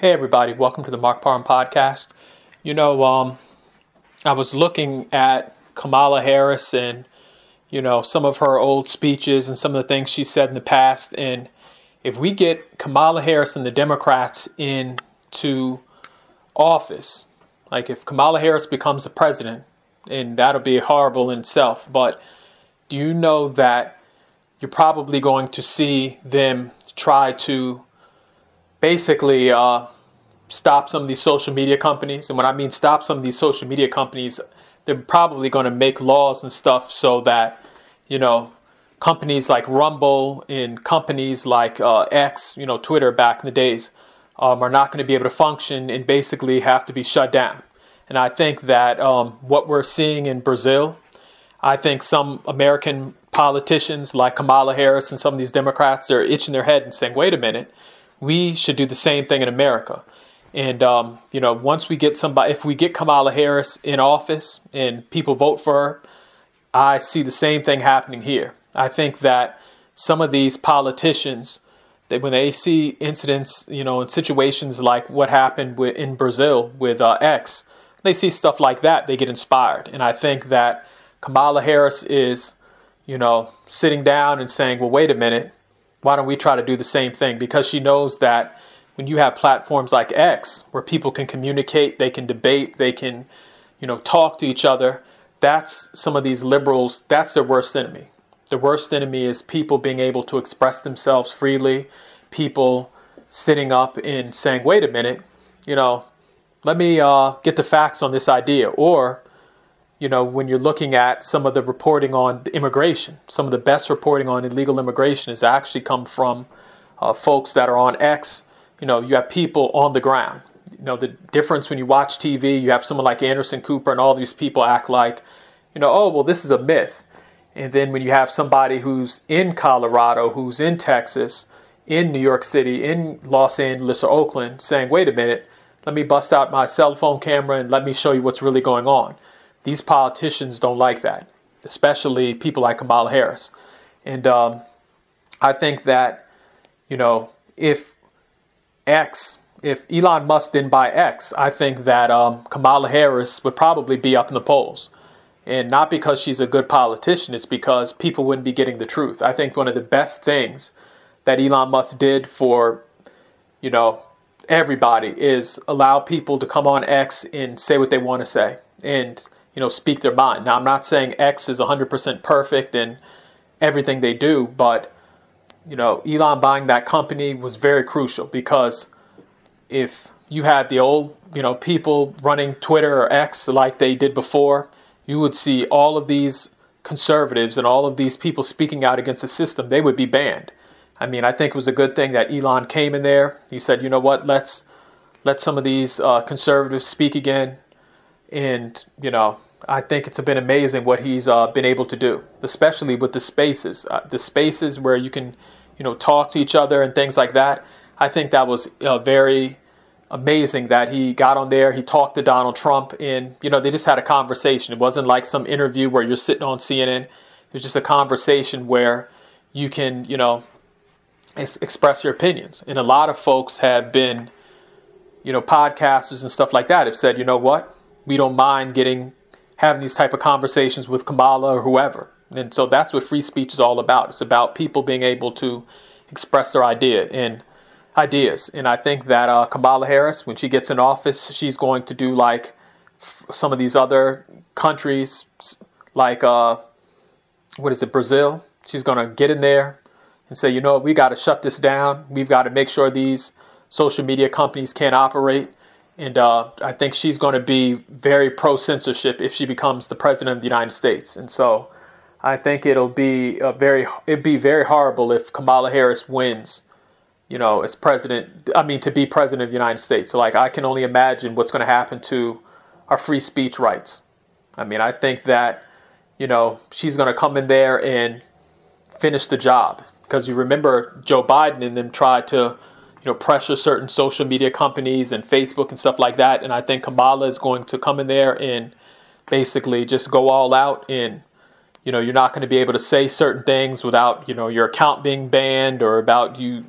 Hey everybody, welcome to the Mark Parham podcast. I was looking at Kamala Harris and, some of her old speeches and some of the things she said in the past. And if we get Kamala Harris and the Democrats into office, like if Kamala Harris becomes the president, and that'll be horrible in itself, but do you know that you're probably going to see them try to basically stop some of these social media companies? And when I mean stop some of these social media companies, they're probably going to make laws and stuff so that, companies like Rumble and companies like X, Twitter back in the days, are not going to be able to function and basically have to be shut down. And I think that what we're seeing in Brazil, I think some American politicians like Kamala Harris and some of these Democrats are itching their head and saying, wait a minute, we should do the same thing in America. And, once we get if we get Kamala Harris in office and people vote for her, I see the same thing happening here. I think that some of these politicians, that when they see incidents, in situations like what happened in Brazil with X, they see stuff like that, they get inspired. And I think that Kamala Harris is, sitting down and saying, well, wait a minute, why don't we try to do the same thing? Because she knows that when you have platforms like X where people can communicate, they can debate, they can, talk to each other, that's some of these liberals, that's their worst enemy. The worst enemy is people being able to express themselves freely, people sitting up and saying, wait a minute, let me get the facts on this idea. Or, when you're looking at some of the reporting on immigration, some of the best reporting on illegal immigration has actually come from folks that are on X. You have people on the ground. The difference when you watch TV, you have someone like Anderson Cooper and all these people act like, oh, well, this is a myth. And then when you have somebody who's in Colorado, who's in Texas, in New York City, in Los Angeles or Oakland saying, wait a minute, let me bust out my cell phone camera and let me show you what's really going on. These politicians don't like that, especially people like Kamala Harris. And I think that, if Elon Musk didn't buy X, I think that Kamala Harris would probably be up in the polls. And not because she's a good politician, it's because people wouldn't be getting the truth. I think one of the best things that Elon Musk did for, everybody is allow people to come on X and say what they want to say and, speak their mind. Now, I'm not saying X is 100% perfect in everything they do, but, Elon buying that company was very crucial because if you had the old, people running Twitter or X like they did before, you would see all of these conservatives and all of these people speaking out against the system, they would be banned. I mean, I think it was a good thing that Elon came in there. He said, you know what, let some of these conservatives speak again. And, I think it's been amazing what he's been able to do, especially with the spaces where you can, talk to each other and things like that. I think that was very amazing that he got on there. He talked to Donald Trump and, they just had a conversation. It wasn't like some interview where you're sitting on CNN. It was just a conversation where you can, express your opinions. And a lot of folks have been, podcasters and stuff like that have said, you know what, we don't mind having these type of conversations with Kamala or whoever. And so that's what free speech is all about. It's about people being able to express their ideas. And I think that Kamala Harris, when she gets in office, she's going to do like some of these other countries, like, Brazil. She's going to get in there and say, we got to shut this down. We've got to make sure these social media companies can't operate. And I think she's going to be very pro-censorship if she becomes the president of the United States. And so I think it'd be very horrible if Kamala Harris wins, as to be president of the United States. So I can only imagine what's going to happen to our free speech rights. I mean, I think that, she's going to come in there and finish the job. Because you remember Joe Biden and them tried to, pressure certain social media companies and Facebook and stuff like that. And I think Kamala is going to come in there and basically just go all out and, you're not going to be able to say certain things without, your account being banned or about you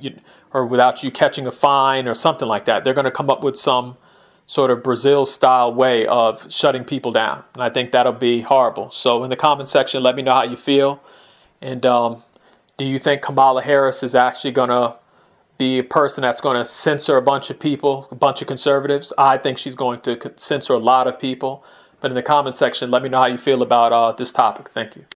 or without you catching a fine or something like that. They're going to come up with some sort of Brazil-style way of shutting people down. And I think that'll be horrible. So in the comment section, let me know how you feel. And do you think Kamala Harris is actually going to be a person that's going to censor a bunch of people, a bunch of conservatives? I think she's going to censor a lot of people. But in the comment section, let me know how you feel about this topic. Thank you.